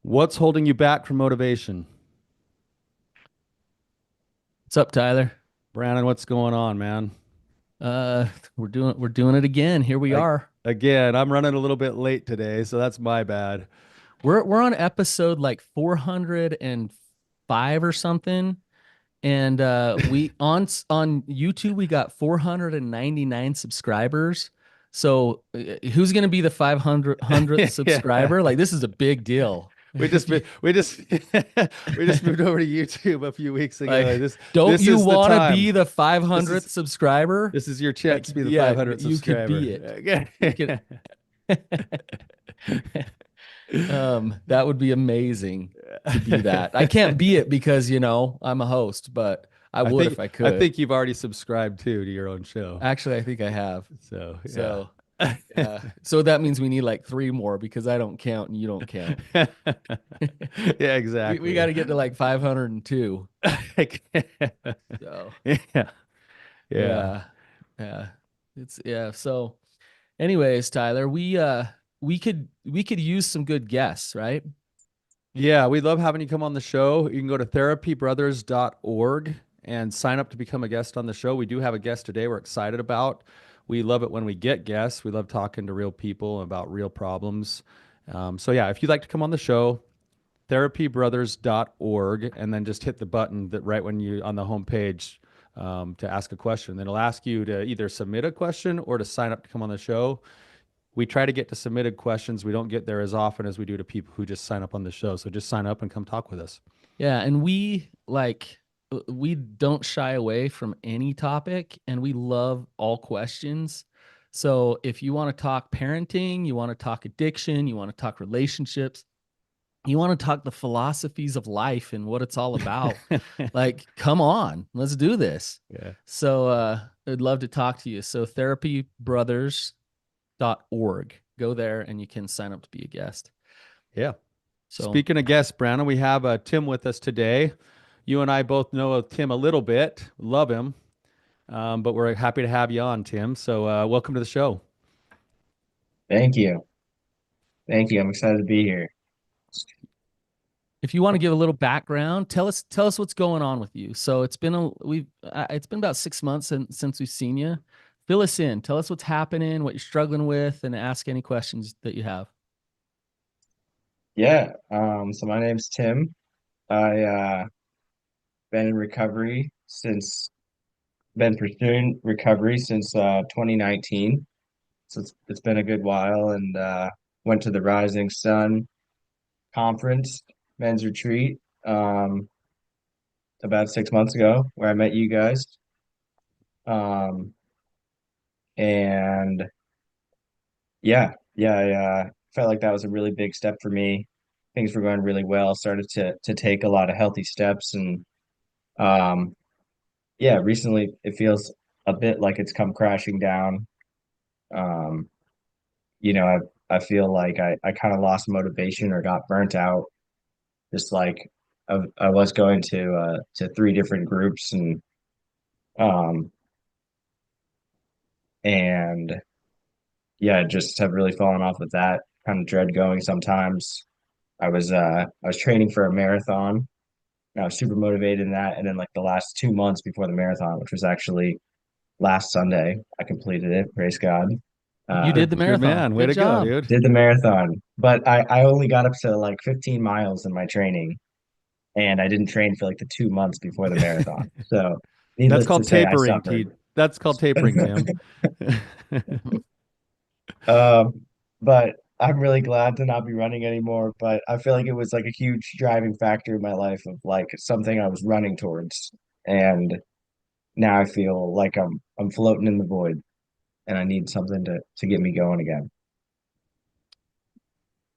What's holding you back from motivation? What's up, Tyler? Brandon, what's going on, man? Uh, we're doing it again. Here we I, are. again, I'm running a little bit late today, so that's my bad. We're on episode like 405 or something. And we on YouTube we got 499 subscribers. So who's gonna be the 500th Yeah. subscriber? Like this is a big deal. We just You- we just we just moved over to YouTube a few weeks ago. Like, This don't this you is the want to time. be the This 500th is subscriber? this is your Like, chance to be the yeah, 500th you could be it. subscriber. You could. That would be amazing to be that. I can't be it because, I'm a host, but I I would think if I I could. think you've already subscribed too to your own show. Actually, I think I have. So, yeah. So, yeah. So that means we need like three more because I don't count and you don't count. Yeah, We got exactly. to get to like 502. So, Yeah. Yeah. yeah. Yeah. Yeah. So, anyways, Tyler, we could use some good guests, right? Yeah, we love having you come on the show. You can go to therapybrothers.org and sign up to become a guest on the show. We do have a guest today we're excited about. We love it when we get guests. We love talking to real people about real problems. So, yeah, if you'd like to come on the show, therapybrothers.org, and then just hit the button that right when you on the homepage to ask a question. Then it'll ask you to either submit a question or to sign up to come on the show. We try to get to submitted questions. We don't get there as often as we do to people who just sign up on the show. So just sign up and come talk with us. Yeah, and we don't shy away from any topic and we love all questions. So if you want to talk parenting, you want to talk addiction, you want to talk relationships, you want to talk the philosophies of life and what it's all about, like come on, let's do this. Yeah. So I'd love to talk to you. So therapybrothers.org. Go there and you can sign up to be a guest. Yeah. So Speaking of guests, Brandon, we have Tim with us today. You and I both know of Tim a little bit, love him, but we're happy to have you on, Tim. So welcome to the show. Thank you. Thank you. I'm excited to be here. if you want to give a little background, tell us what's going on with you. So it's been about 6 months since we've seen you. Fill us in. Tell us what's happening, what you're struggling with, and ask any questions that you have. Yeah. So my name's Tim. I been in recovery since been pursuing recovery since 2019. So it's been a good while and went to the Rising Sun conference, men's retreat, about 6 months ago where I met you guys. Um, and yeah, I felt like that was a really big step for me. Things were going really well. Started to take a lot of healthy steps, and um, yeah, recently it feels a bit like it's come crashing down. Um, I feel like I kind of lost motivation or got burnt out. Just like I was going to three different groups um and yeah, just have really fallen off of that. Kind of dread going sometimes. I was training for a marathon. I was super motivated in that, and then like the last 2 months before the marathon, which was actually last Sunday, I completed it. Praise God. You Uh, did the Good marathon. man. Way Good to go, job. dude. did the marathon, but I only got up to like 15 miles in my training, and I didn't train for like the 2 months before the marathon. So, That's needless to called say, I tapering, suffered. T. That's called tapering, Tim. Um, but I'm really glad to not be running anymore. But I feel like it was like a huge driving factor in my life of like something I was running towards. And now I feel like I'm floating in the void and I need something to get me going again.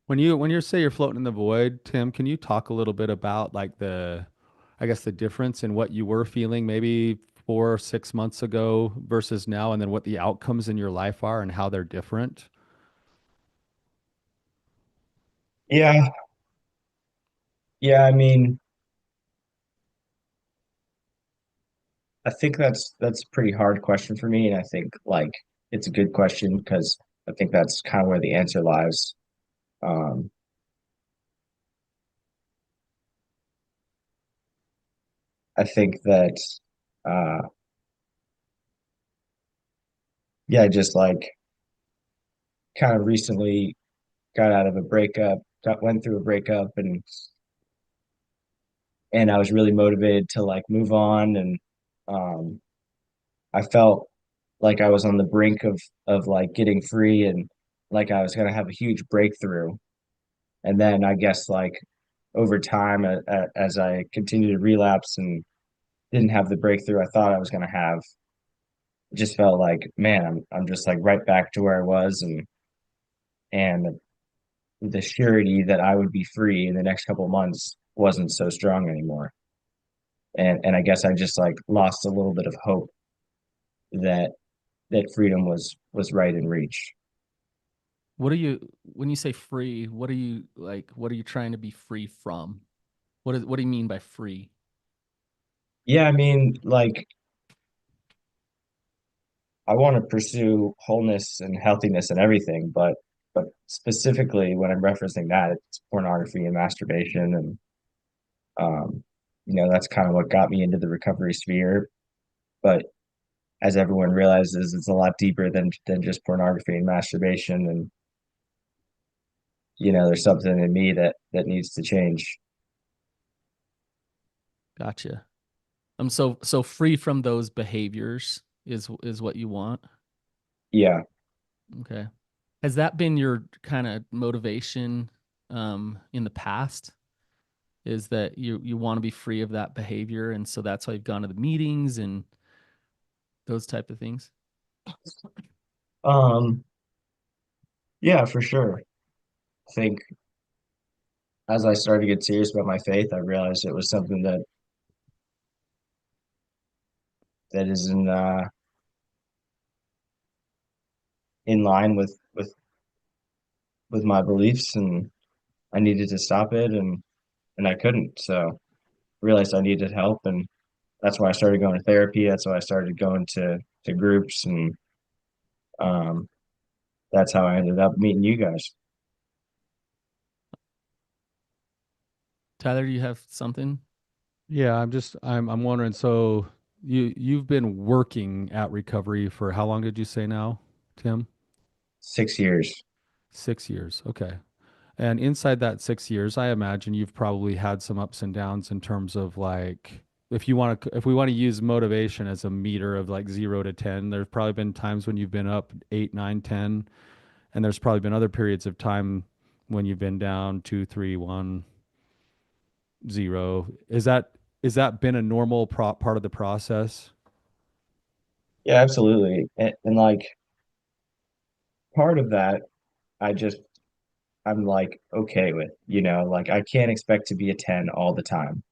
When you say you're floating in the void, Tim, can you talk a little bit about like I guess the difference in what you were feeling maybe 4 or 6 months ago versus now, and then what the outcomes in your life are and how they're different? Yeah, yeah, I mean, I think that's a pretty hard question for me, and I think like it's a good question because I think that's kind of where the answer lies. Um, I think that uh yeah, I just like kind of recently got out of a breakup, went through a breakup, and I was really motivated to like move on, and um I felt like I was on the brink of like getting free, and like I was gonna have a huge breakthrough. And then I guess like over time, as I continued to relapse and didn't have the breakthrough I thought I was gonna have, it just felt like, man, I'm just like right back to where I was, and the surety that I would be free in the next couple of months wasn't so strong anymore. And I guess I just like lost a little bit of hope that freedom was right in reach. What are you when you say free, what are you like what are you trying to be free from? What do you mean by free? Yeah, I mean, like I want to pursue wholeness and healthiness and everything, but specifically when I'm referencing that, it's pornography and masturbation, and um, that's kind of what got me into the recovery sphere. But as everyone realizes, it's a lot deeper than just pornography and masturbation, and there's something in me that needs to change. Gotcha. So free from those behaviors is what you want. Yeah, Okay. Has that been your kind of motivation in the past? Is that you want to be free of that behavior, and so that's why you've gone to the meetings and those type of things? um, yeah, for sure. I think as I started to get serious about my faith, I realized it was something that is in line with my beliefs, and I needed to stop it, and I couldn't. So I realized I needed help, and that's why I started going to therapy. That's why I started going to groups, and um, that's how I ended up meeting you guys. Tyler, do you have something? Yeah, I'm wondering, so you've been working at recovery for how long did you say now, Tim? 6 years. 6 years. Okay. And inside that 6 years, I imagine you've probably had some ups and downs in terms of like if we want to use motivation as a meter of like 0 to 10, there's probably been times when you've been up 8, 9, 10, and there's probably been other periods of time when you've been down 2, 3, 1, 0. Is that been a normal part of the process? Yeah, absolutely. And like part of that, I just I'm like okay with, like I can't expect to be a 10 all the time.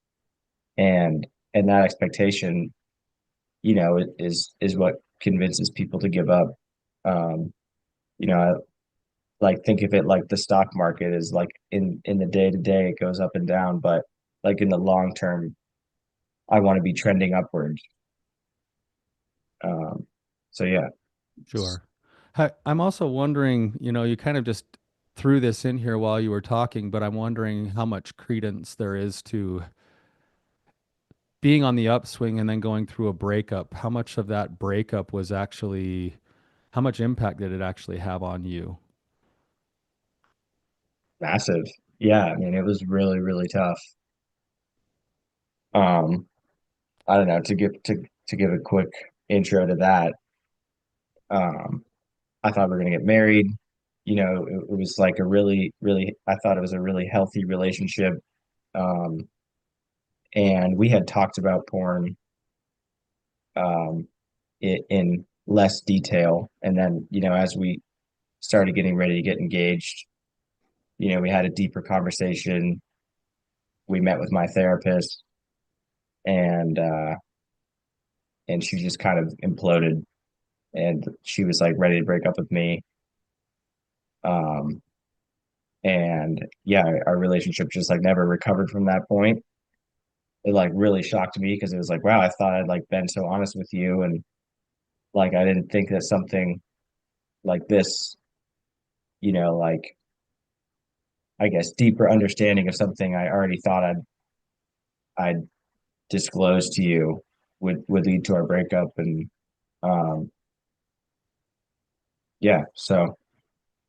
And that expectation, is what convinces people to give up. Um, I like think of it like the stock market is like in the day to day it goes up and down, but like in the long term, I want to be trending upward. Um, so yeah, Sure. I'm also wondering, you kind of just threw this in here while you were talking, but I'm wondering how much credence there is to being on the upswing and then going through a breakup. How much of that breakup was actually, how much impact did it actually have on you? massive. Yeah, I mean it was really, really tough. Um, I don't know, to give a quick intro to that. Um, I thought we were gonna get married. It was like a really, really, I thought it was a really healthy relationship. Um, and we had talked about porn um in less detail. And then, as we started getting ready to get engaged, we had a deeper conversation. We met with my therapist, and she just kind of imploded, and she was like ready to break up with me. Um, and yeah, our relationship just like never recovered from that point. It like really shocked me because it was like, wow, I thought I'd like been so honest with you, and like I didn't think that something like this, like I guess deeper understanding of something I already thought I'd disclosed to you would lead to our breakup. And um, yeah, so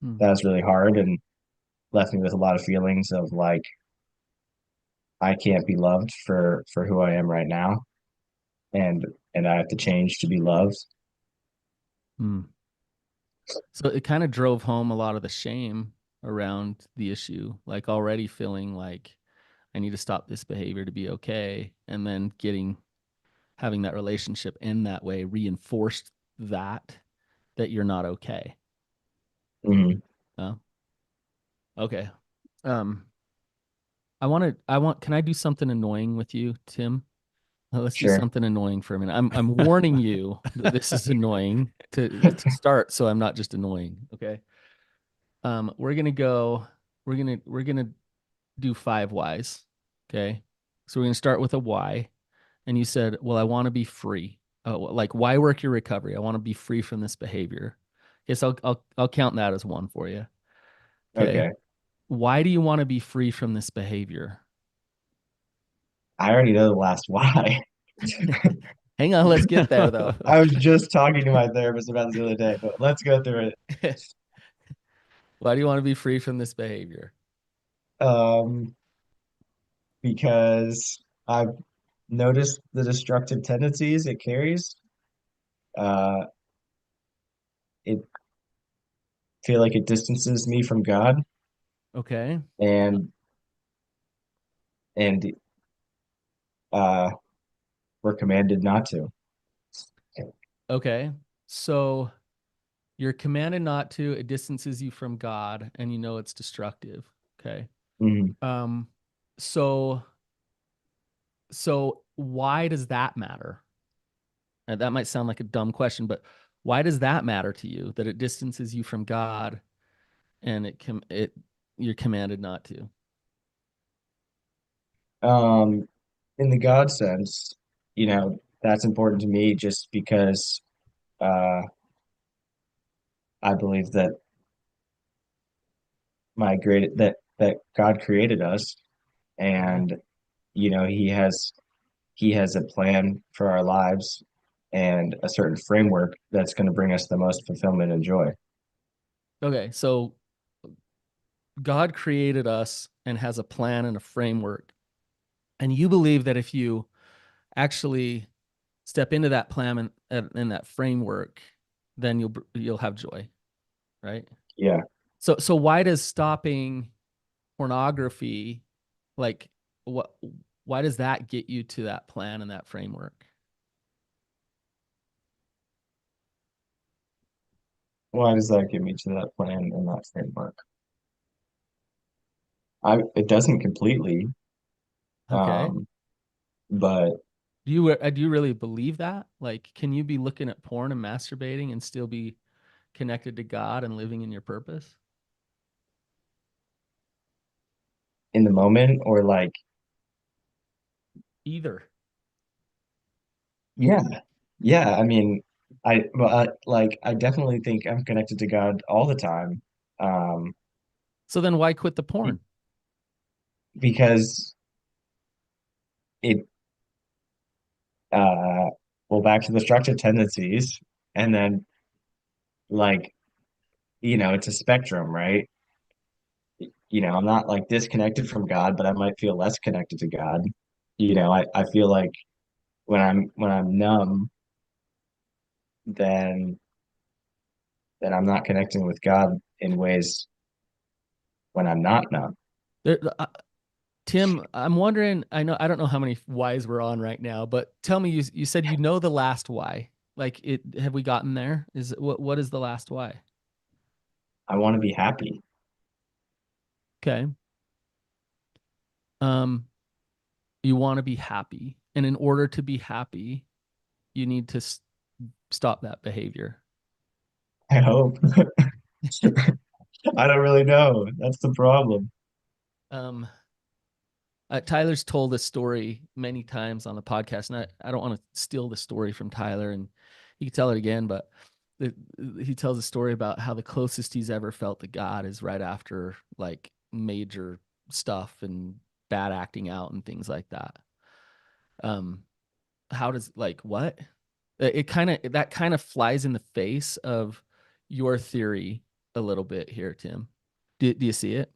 Hmm. that was really hard and left me with a lot of feelings of like I can't be loved for who I am right now, and and I have to change to be loved. Hmm. So it kind of drove home a lot of the shame around the issue, like already feeling like I need to stop this behavior to be okay. And then having that relationship in that way reinforced that you're not okay. Mhm. Oh, okay. Um, can I do something annoying with you, Tim? Let's do Sure. something annoying for a minute. I'm warning you that this is annoying to start, so I'm not just annoying. Okay. We're gonna go. We're gonna do five whys. Okay. So we're gonna start with a why, and you said, "Well, I want to be free. Like why work your recovery? I want to be free from this behavior." Yes, I'll count that as one for you. Okay. Okay. Why do you want to be free from this behavior? I already know the last why. Hang on, let's get there though. I was just talking to my therapist about this the other day, but let's go through Okay. Why do you want to be free from this behavior? it. Because I've noticed the destructive tendencies it carries. Uh, it feel like it distances me from God, Okay. and and uh, we're commanded not to. Okay. So you're commanded not to, it distances you from God, and you know it's destructive. Okay. Mhm. Um, so so why does that matter? And that might sound like a dumb question, but why does that matter to you that it distances you from God and it you're commanded not to? Um, in the God sense, that's important to me just because uh, I believe that that God created us, Okay. and he has a plan for our lives and a certain framework that's going to bring us the most fulfillment and joy. Okay. So God created us and has a plan and a framework. And you believe that if you actually step into that plan and that framework, then you'll have joy, right? Yeah. So why does stopping pornography, like what why does that get you to that plan and that framework? Why does that get me to that plan and that framework? It doesn't completely, Okay. um, but Do you really believe that? Like, can you be looking at porn and masturbating and still be connected to God and living in your purpose? in the moment or like, Either. yeah, yeah. I mean, I definitely think I'm connected to God all the time, um, So then why quit the be- porn? because it, uh, well, back to the destructive tendencies, and then like, it's a spectrum, right? I'm not like disconnected from God, but I might feel less connected to God. I feel like when I'm numb, then I'm not connecting with God in ways when I'm not numb. There, Tim, I'm wondering, I don't know how many whys we're on right now, but tell me, you said you know the last why. Like have we gotten there? What is the last why? I want to be happy. Okay. Um, you want to be happy. And in order to be happy, you need to stop that behavior. I hope. I don't really know. That's the problem. Um, Tyler's told this story many times on the podcast, and I don't want to steal the story from Tyler, and he can tell it again, but the, he tells a story about how the closest he's ever felt to God is right after like major stuff and bad acting out and things like that. Um, how does like what? It kind of that kind of flies in the face of your theory a little bit here, Tim. Do you see it?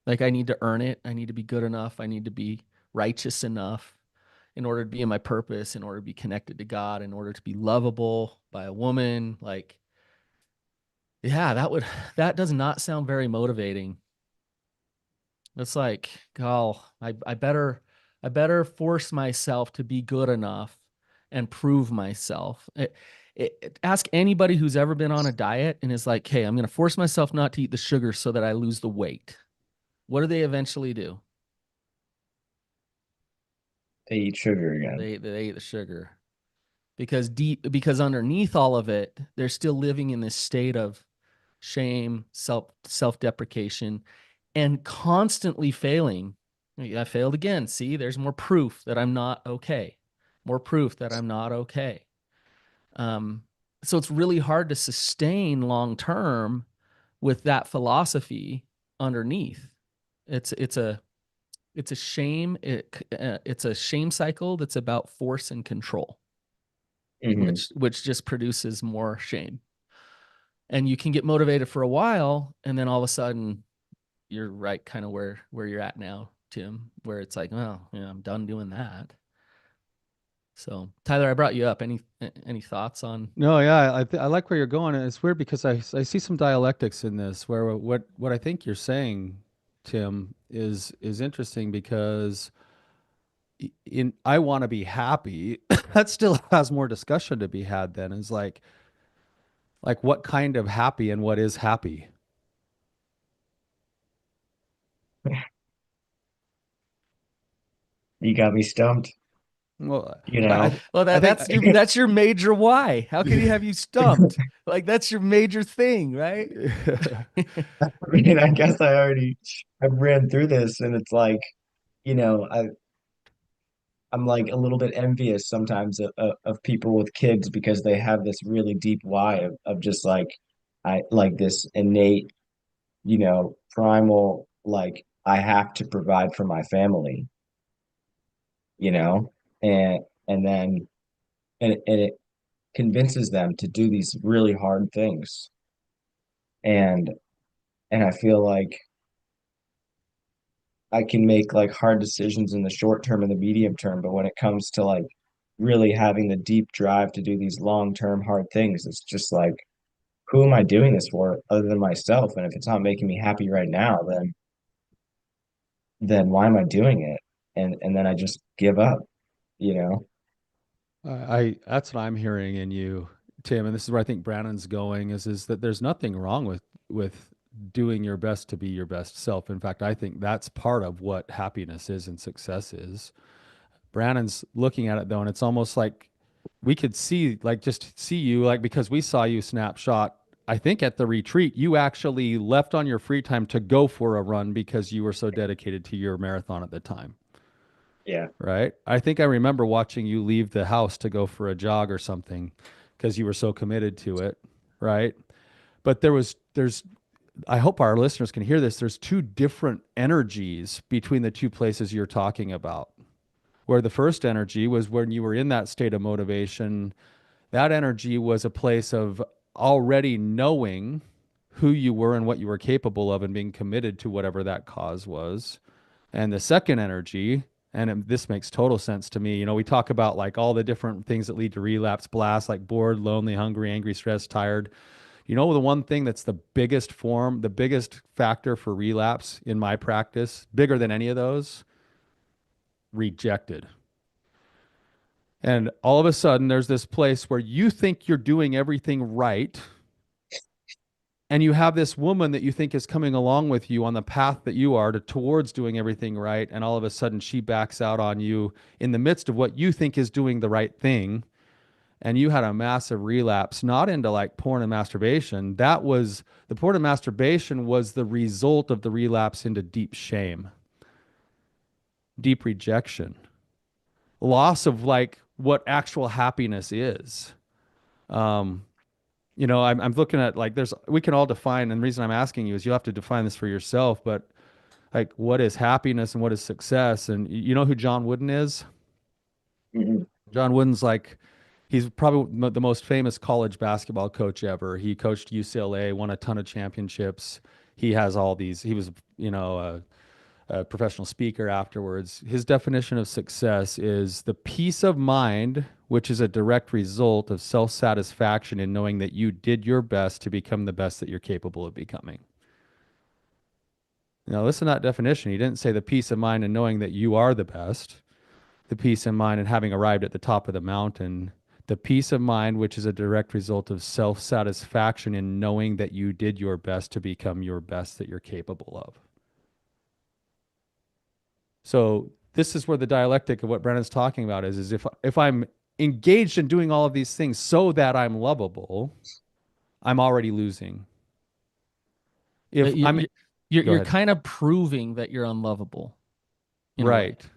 Like I need to earn it. I need to be good enough. I need to be righteous enough in order to be in my purpose, in order to be connected to God, in order to be lovable by a woman. Like, yeah, that does not sound very motivating. It's like, oh, I better force myself to be good enough and prove myself. Ask anybody who's ever been on a diet and is like, hey, I'm going to force myself not to eat the sugar so that I lose the weight. What do they eventually do? They eat sugar again. They eat the sugar because underneath all of it, they're still living in this state of shame, self-deprecation, and constantly failing. I failed again. See, there's more proof that I'm not okay. More proof that I'm not okay. Um, so it's really hard to sustain long term with that philosophy underneath. It's it's a shame. It's a shame cycle that's about force and control, Hmm. which just produces more shame. And you can get motivated for a while, and then all of a sudden you're right kind of where you're at now, Tim, where it's like, well, yeah, I'm done doing that. So, Tyler, I brought you up. Any thoughts on? No, yeah, I like where you're going, and it's weird because I see some dialectics in this where what I think you're saying, Tim, is interesting because in I want to be happy, that still has more discussion to be had then is like what kind of happy and what is happy. You got me stumped, Well, you but know. Well, I think that's your major why. How can he have you stumped? Like that's your major thing, right? I mean, I guess I've ran through this and it's like, you know, I'm like a little bit envious sometimes of people with kids because they have this really deep why of just like I like this innate, primal like I have to provide for my family, you know, and and then and it convinces them to do these really hard things. And and I feel like I can make like hard decisions in the short term and the medium term, but when it comes to like really having the deep drive to do these long-term hard things, it's just like, who am I doing this for other than myself? And if it's not making me happy right now, then why am I doing it? And then I just give up, you know? I that's what I'm hearing in you, Tim, and this is where I think Brandon's going is that there's nothing wrong with doing your best to be your best self. In fact, I think that's part of what happiness is and success is. Brandon's looking at it though, and it's almost like we could see like just see you like because we saw you snapshot. I think at the retreat, you actually left on your free time to go for a run because you were so dedicated to your marathon at the time. Yeah. Right? I think I remember watching you leave the house to go for a jog or something because you were so committed to it, right? But there's I hope our listeners can hear this. There's two different energies between the two places you're talking about. Where the first energy was when you were in that state of motivation, that energy was a place of already knowing who you were and what you were capable of and being committed to whatever that cause was. And the second energy, and this makes total sense to me. You know, we talk about like all the different things that lead to relapse, blast, like bored, lonely, hungry, angry, stressed, tired. You know, the one thing that's the biggest form, the biggest factor for relapse in my practice, bigger than any of those, rejected. And all of a sudden, there's this place where you think you're doing everything right. And you have this woman that you think is coming along with you on the path that you are towards doing everything right. And all of a sudden, she backs out on you in the midst of what you think is doing the right thing. And you had a massive relapse, not into like porn and masturbation. That was the porn and masturbation was the result of the relapse into deep shame, deep rejection, loss of like what actual happiness is. Um, I'm looking at like we can all define, and the reason I'm asking you is you have to define this for yourself, but like what is happiness and what is success? And you know who John Wooden is? Mhm. John Wooden's like, he's probably the most famous college basketball coach ever. He coached UCLA, won a ton of championships. He has all these, he was, a professional speaker afterwards. His definition of success is the peace of mind, which is a direct result of self satisfaction in knowing that you did your best to become the best that you're capable of becoming. Now, listen to that definition. He didn't say the peace of mind in knowing that you are the best, the peace of mind in having arrived at the top of the mountain, the peace of mind, which is a direct result of self satisfaction in knowing that you did your best to become your best that you're capable of. So this is where the dialectic of what Brennan's talking about is if I'm engaged in doing all of these things so that I'm lovable, I'm already losing. Uh, If you- I'm you- You're Go you're ahead. kind of proving that you're unlovable in a way. Right.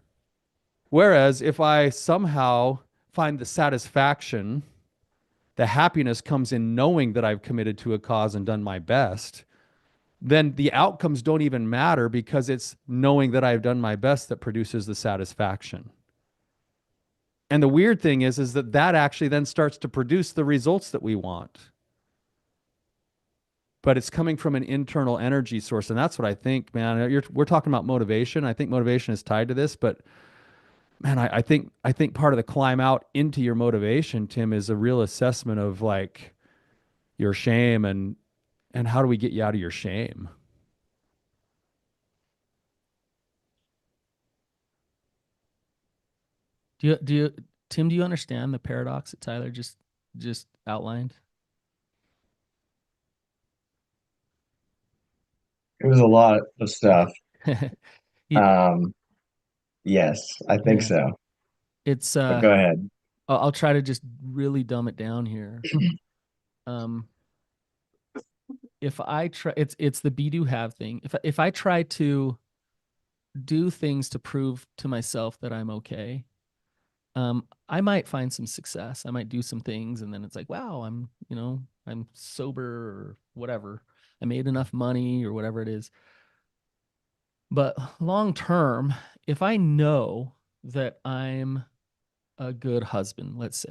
Whereas if I somehow find the satisfaction, the happiness comes in knowing that I've committed to a cause and done my best, then the outcomes don't even matter because it's knowing that I've done my best that produces the satisfaction. And the weird thing is that that actually then starts to produce the results that we want. But it's coming from an internal energy source. And that's what I think, man. We're talking about motivation. I think motivation is tied to this, but man, I think part of the climb out into your motivation, Tim, is a real assessment of like your shame and how do we get you out of your shame? Do you Tim, do you understand the paradox that Tyler just outlined? It was a lot of stuff. You- Um, yes, I think yeah. so. It's But go ahead. I'll try to just really dumb it down here. Um if I try, it's the be do have thing. If I try to do things to prove to myself that I'm okay, I might find some success. I might do some things and then it's like, wow, I'm sober or whatever. I made enough money or whatever it is. But long term, if I know that I'm a good husband, let's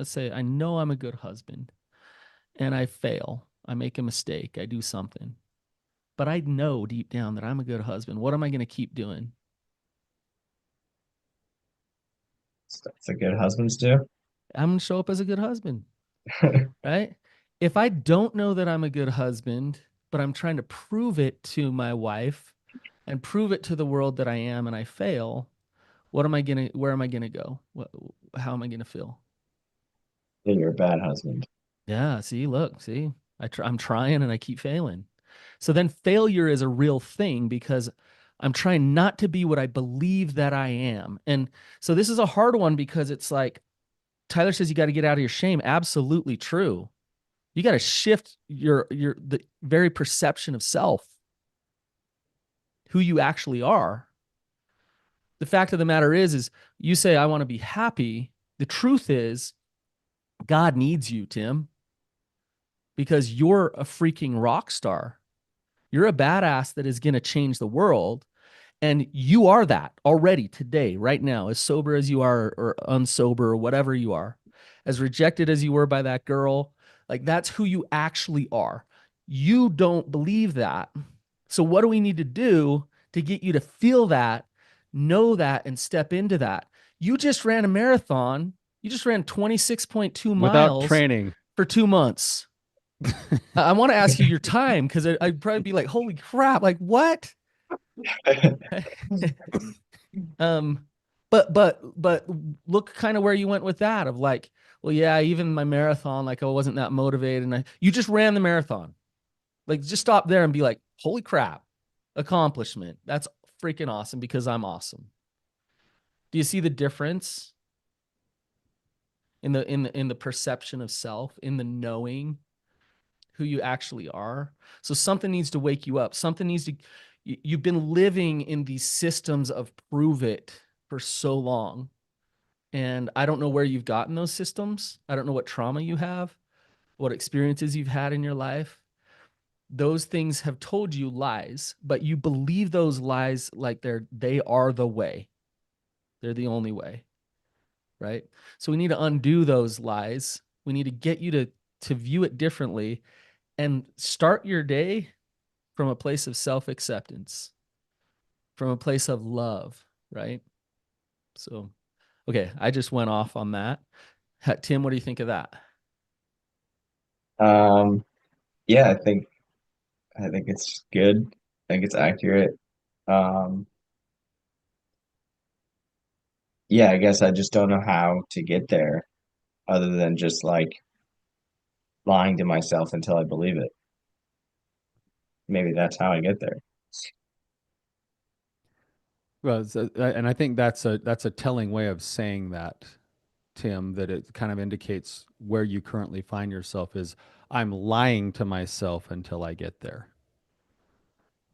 say I know I'm a good husband and I fail, I make a mistake, I do something, but I know deep down that I'm a good husband. What am I going to keep doing? That's a good husbands do. I'm going to show up as a good husband, right? If I don't know that I'm a good husband, but I'm trying to prove it to my wife and prove it to the world that I am and I fail, where am I going to go? How am I going to feel? Then you're a bad husband. Yeah, see, I'm trying and I keep failing. So then failure is a real thing because I'm trying not to be what I believe that I am. And so this is a hard one because it's like Tyler says you got to get out of your shame. Absolutely true. You got to shift the very perception of self, who you actually are. The fact of the matter is you say I want to be happy. The truth is God needs you, Tim, because you're a freaking rock star. You're a badass that is going to change the world. And you are that already today, right now, as sober as you are or unsober or whatever you are, as rejected as you were by that girl. Like that's who you actually are. You don't believe that. So, what do we need to do to get you to feel that, know that, and step into that? You just ran a marathon. You just ran 26.2 Without miles training. for 2 months. I want to ask you your time because I'd probably be like, holy crap, like what? um, but look kind of where you went with that of like, well, yeah, even my marathon, like I wasn't that motivated. And you just ran the marathon. Like just stop there and be like, holy crap, accomplishment. That's freaking awesome because I'm awesome. Do you see the difference in the perception of self, in the knowing who you actually are? So something needs to wake you up. Something needs to, you've been living in these systems of prove it for so long. And I don't know where you've gotten those systems. I don't know what trauma you have, what experiences you've had in your life. Those things have told you lies, but you believe those lies like they are the way. They're the only way. right? So we need to undo those lies. We need to get you to view it differently and start your day from a place of self-acceptance, from a place of love, right? So, okay, I just went off on that. Tim, what do you think of that? Um, yeah, I think it's good. I think it's accurate. Um, yeah, I guess I just don't know how to get there other than just like lying to myself until I believe it. Maybe that's how I get there. Well, and I think that's a telling way of saying that, Tim, that it kind of indicates where you currently find yourself is I'm lying to myself until I get there.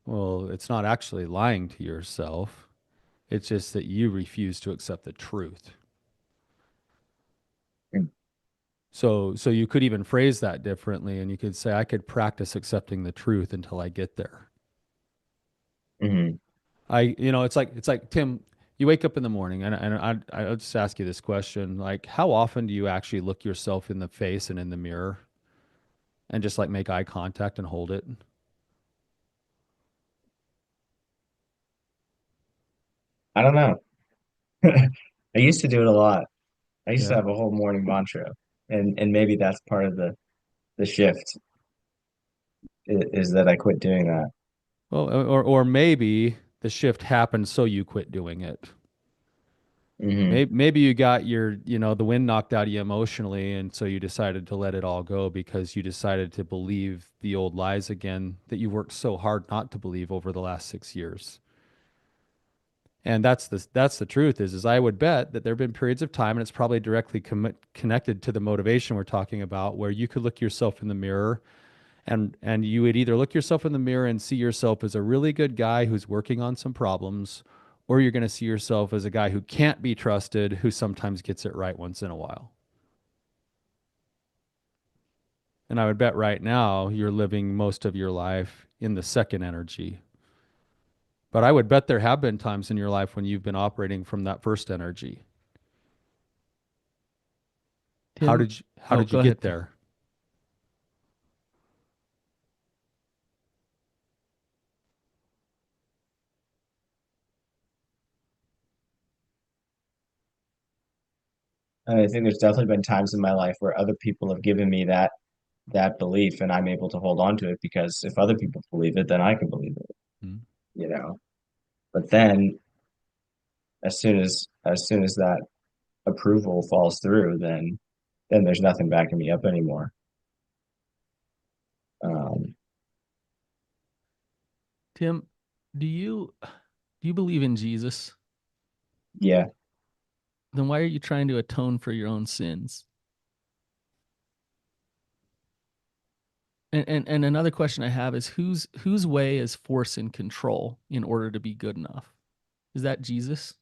Well, it's not actually lying to yourself. It's just that you refuse to accept the truth. So you could even phrase that differently and you could say I could practice accepting the truth until I get there. Hmm. It's like Tim, you wake up in the morning I'll just ask you this question, like how often do you actually look yourself in the face and in the mirror and just like make eye contact and hold it? I don't know. I used to do it a lot. I used to Yeah. have a whole morning mantra, and maybe that's part of the shift is that I quit doing that. Well, or maybe the shift happened so you quit doing it. Hmm. Maybe you got the wind knocked out of you emotionally, and so you decided to let it all go because you decided to believe the old lies again that you worked so hard not to believe over the last 6 years. And that's the truth is I would bet that there have been periods of time, and it's probably directly connected to the motivation we're talking about, where you could look yourself in the mirror and you would either look yourself in the mirror and see yourself as a really good guy who's working on some problems, or you're going to see yourself as a guy who can't be trusted, who sometimes gets it right once in a while. And I would bet right now you're living most of your life in the second energy. But I would bet there have been times in your life when you've been operating from that first energy. How Tim, did you how oh, did you go ahead, get Tim. there? I think there's definitely been times in my life where other people have given me that belief, and I'm able to hold on to it because if other people believe it, then I can believe it, Hmm. you know. But then as soon as that approval falls through, then there's nothing backing me up anymore. Um, Tim, do you believe in Jesus? yeah, Then why are you trying to atone for your own sins? And another question I have is whose way is force and control in order to be good enough? Is that Jesus?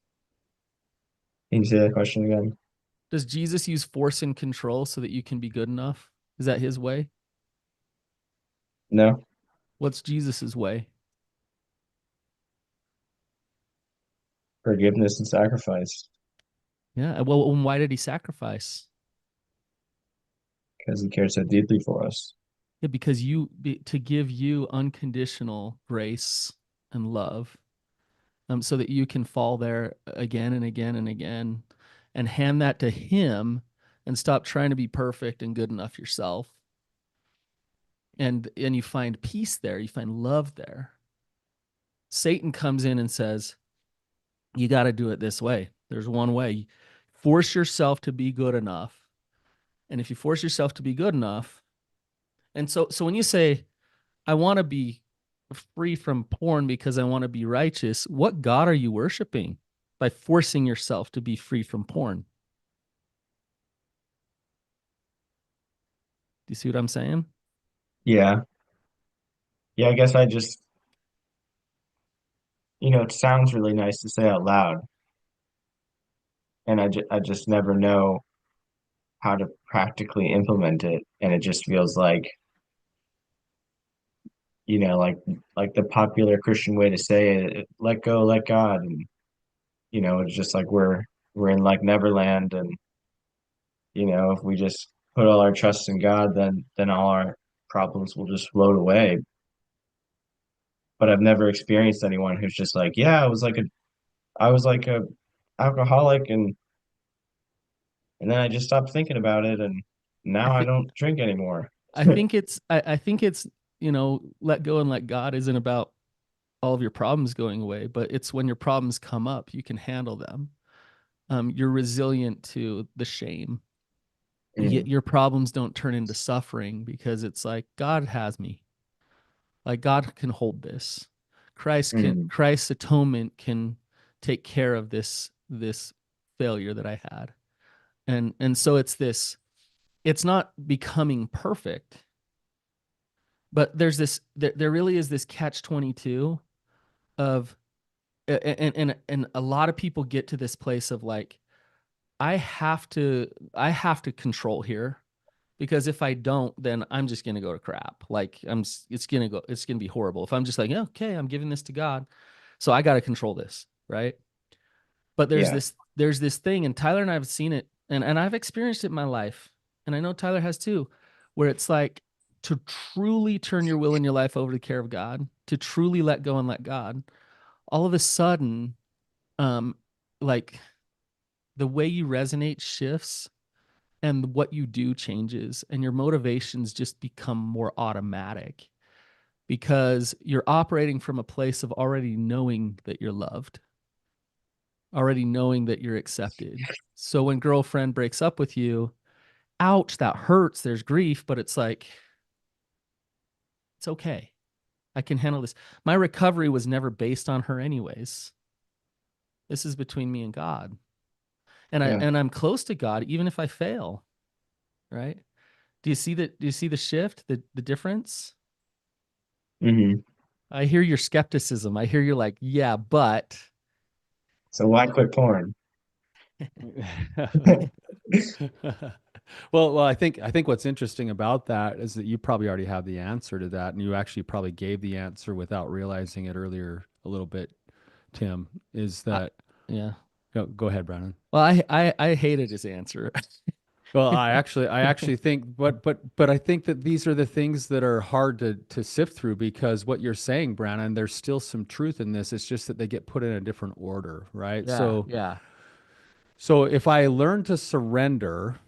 can you say that question again? Does Jesus use force and control so that you can be good enough? Is that his way? No, What's Jesus's way? forgiveness and sacrifice Yeah. Well, why did he sacrifice? because he cared so deeply for us. Yeah, because to give you unconditional grace and love, so that you can fall there again and again and again, and hand that to him, and stop trying to be perfect and good enough yourself. And you find peace there. You find love there. Satan comes in and says, "You got to do it this way. There's one way. Force yourself to be good enough." And if you force yourself to be good enough, and so when you say, I want to be free from porn because I want to be righteous, what God are you worshiping by forcing yourself to be free from porn? Do you see what I'm saying? Yeah, yeah. I guess I just, it sounds really nice to say out loud, and I just never know how to practically implement it, and it just feels like, like the popular Christian way to say it, let go, let God, and it's just like we're we're in like Neverland, and if we just put all our trust in God, then all our problems will just float away. But I've never experienced anyone who's just like, yeah, I was like a alcoholic, and then I just stopped thinking about it, and I now I think don't drink anymore. I think it's, let go and let God isn't about all of your problems going away, but it's when your problems come up, you can handle them. You're resilient to the shame. Yet Mm, your problems don't turn into suffering because it's like God has me. Like God can hold this. mm, Christ's atonement can take care of this failure that I had. And so it's not becoming perfect, but there really is this catch 22 of and a lot of people get to this place of like I have to control here because if I don't, then I'm just gonna go to crap. Like it's gonna be horrible. If I'm just like, yeah, okay, I'm giving this to God, so I got to control this, right? But yeah. there's this thing, and Tyler and I have seen it, and I've experienced it in my life, and I know Tyler has too, where it's like to truly turn your will and your life over to the care of God, to truly let go and let God. All of a sudden, um, like the way you resonate shifts and what you do changes and your motivations just become more automatic because you're operating from a place of already knowing that you're loved, already knowing that you're accepted. So when girlfriend breaks up with you, ouch, that hurts, there's grief, but it's like it's okay, I can handle this. My recovery was never based on her anyways. This is between me and God, Yeah. and I'm close to God even if I fail, right? Do you see the shift, the difference? Hmm. I hear your skepticism. I hear you're like, yeah, but So why quit porn? Well, I think what's interesting about that is that you probably already have the answer to that, and you actually probably gave the answer without realizing it earlier a little bit, Tim. Is I, that yeah. go ahead, Brandon? Well, I hated his answer. Well, I actually think, but I think that these are the things that are hard to sift through because what you're saying, Brandon, there's still some truth in this. It's just that they get put in a different order, right? Yeah, So, yeah. so if I learn to surrender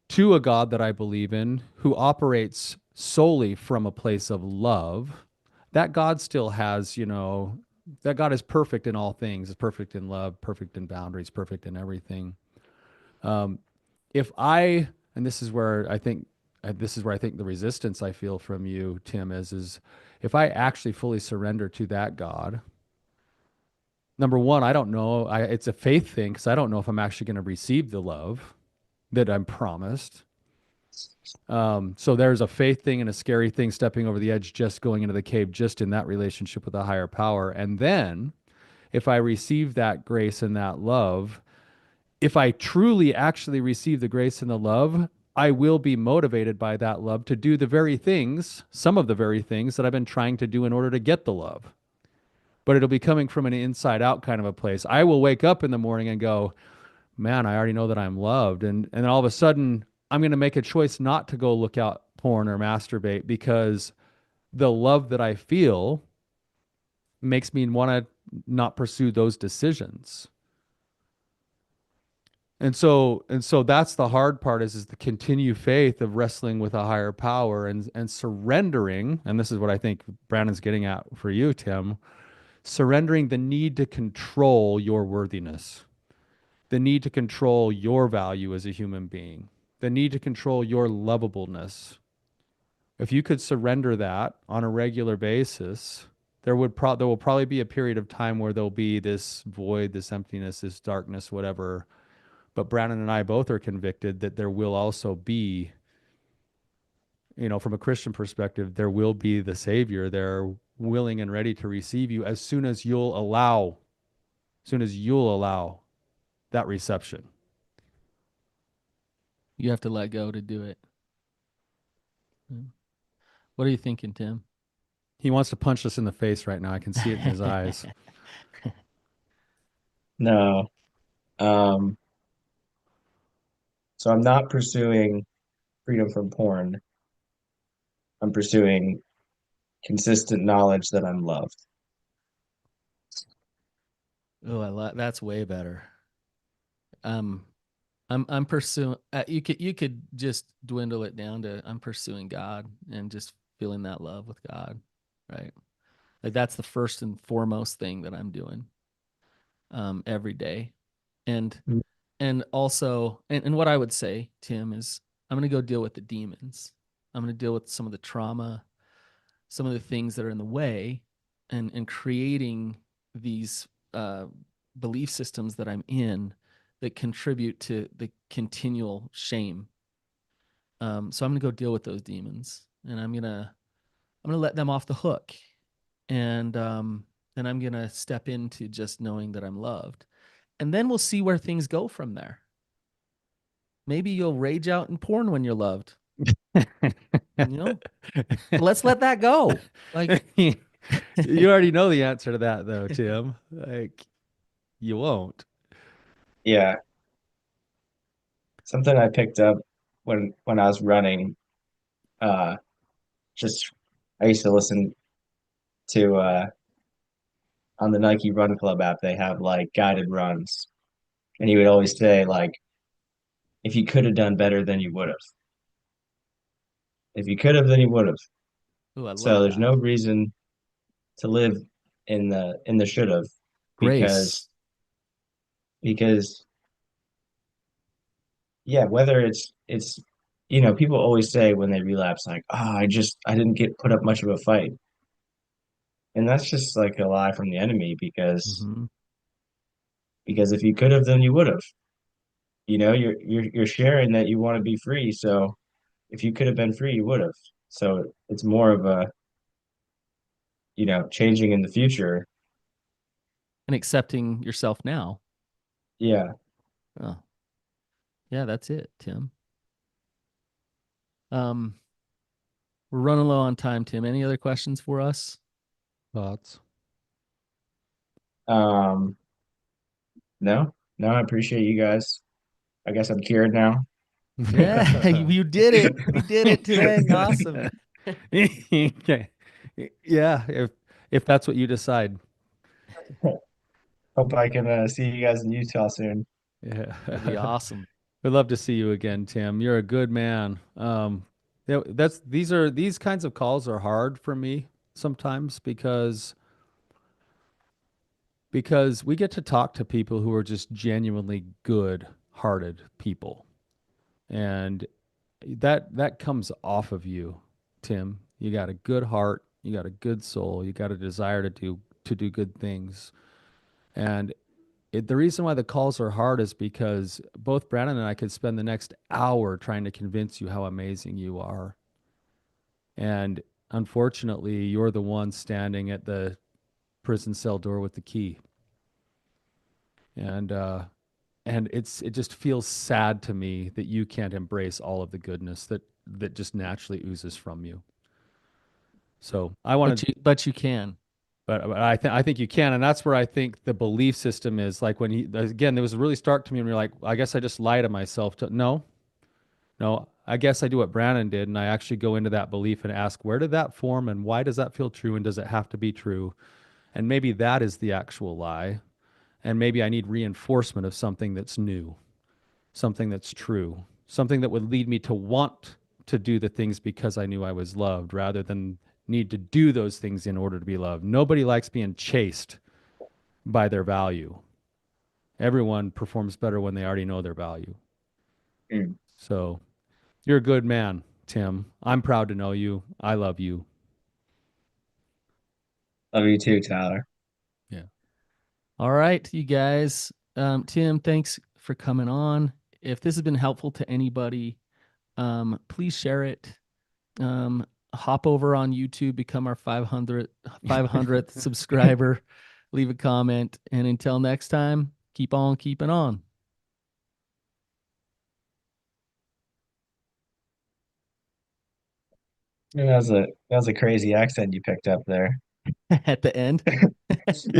to a God that I believe in, who operates solely from a place of love, that God still has, that God is perfect in all things, is perfect in love, perfect in boundaries, perfect in everything. Um, if I, and this is where I think the resistance I feel from you, Tim, is if I actually fully surrender to that God, number one, I don't know, it's a faith thing because I don't know if I'm actually going to receive the love that I'm promised. So there's a faith thing and a scary thing stepping over the edge, just going into the cave, just in that relationship with a higher power. And then if I receive that grace and that love, if I truly actually receive the grace and the love, I will be motivated by that love to do the very things, some of the very things that I've been trying to do in order to get the love. But it'll be coming from an inside out kind of a place. I will wake up in the morning and go, man, I already know that I'm loved. And then all of a sudden, I'm going to make a choice not to go look out porn or masturbate because the love that I feel makes me want to not pursue those decisions. And so that's the hard part is the continued faith of wrestling with a higher power and surrendering, and this is what I think Brandon's getting at for you, Tim, surrendering the need to control your worthiness, the need to control your value as a human being, the need to control your lovableness. If you could surrender that on a regular basis, there will probably be a period of time where there'll be this void, this emptiness, this darkness, whatever. But Brandon and I both are convicted that there will also be, from a Christian perspective, there will be the Savior there willing and ready to receive you as soon as you'll allow that reception. You have to let go to do it. Mm. What are you thinking, Tim? He wants to punch us in the face right now. I can see it in his eyes. No. So I'm not pursuing freedom from porn. I'm pursuing consistent knowledge that I'm loved. Oh, that's way better. Um, I'm pursuing. You could just dwindle it down to I'm pursuing God and just feeling that love with God, right? Like that's the first and foremost thing that I'm doing every day, and and also and what I would say, Tim, is I'm gonna go deal with the demons. I'm gonna deal with some of the trauma, some of the things that are in the way, and creating these belief systems that I'm in that contribute to the continual shame. So I'm gonna go deal with those demons, and I'm gonna let them off the hook, and then I'm gonna step into just knowing that I'm loved, and then we'll see where things go from there. Maybe you'll rage out in porn when you're loved. You know, let's let that go. Like, You already know the answer to that though, Tim. Like you won't. Yeah, something I picked up when I was running. Uh, just I used to listen to on the Nike Run Club app. They have like guided runs, and he would always say like, if you could have done better, then you would have. If you could have, then you would have. oh, I So love there's that. no reason to live in the should have Grace. because because yeah, whether it's people always say when they relapse like, oh, I didn't get put up much of a fight. And that's just like a lie from the enemy Mm-hmm. because if you could have, then you would have. You're sharing that you want to be free, so if you could have been free, you would have. So it's more of a, changing in the future. And accepting yourself now. Yeah. Oh, yeah, that's it, Tim. Um, we're running low on time, Tim. Any other questions for us? Thoughts? Um, no, no, I appreciate you guys. I guess I'm cured now. Yeah, you did it. We did it today. Awesome. Okay. Yeah, if that's what you decide. Hope I can see you guys in Utah soon. Yeah. That'd be awesome. We'd love to see you again, Tim. You're a good man. That's these kinds of calls are hard for me sometimes because we get to talk to people who are just genuinely good-hearted people. And that comes off of you, Tim. You got a good heart, you got a good soul, you got a desire to do good things. And the reason why the calls are hard is because both Brandon and I could spend the next hour trying to convince you how amazing you are. And unfortunately, you're the one standing at the prison cell door with the key. And it just feels sad to me that you can't embrace all of the goodness that just naturally oozes from you. So I want to, But you can. but I think you can, and that's where I think the belief system is. Like when he again, there was really stark to me, and you're like, I guess I just lie to myself. No, no, I guess I do what Brandon did, and I actually go into that belief and ask, where did that form, and why does that feel true, and does it have to be true? And maybe that is the actual lie, and maybe I need reinforcement of something that's new, something that's true, something that would lead me to want to do the things because I knew I was loved rather than need to do those things in order to be loved. Nobody likes being chased by their value. Everyone performs better when they already know their value. Mm. So you're a good man, Tim. I'm proud to know you. I love you. Love you too, Tyler. Yeah. All right, you guys. Tim, thanks for coming on. If this has been helpful to anybody, please share it. Hop over on YouTube, become our 500th subscriber, leave a comment, and until next time, keep on keeping on. That was a crazy accent you picked up there. At the end.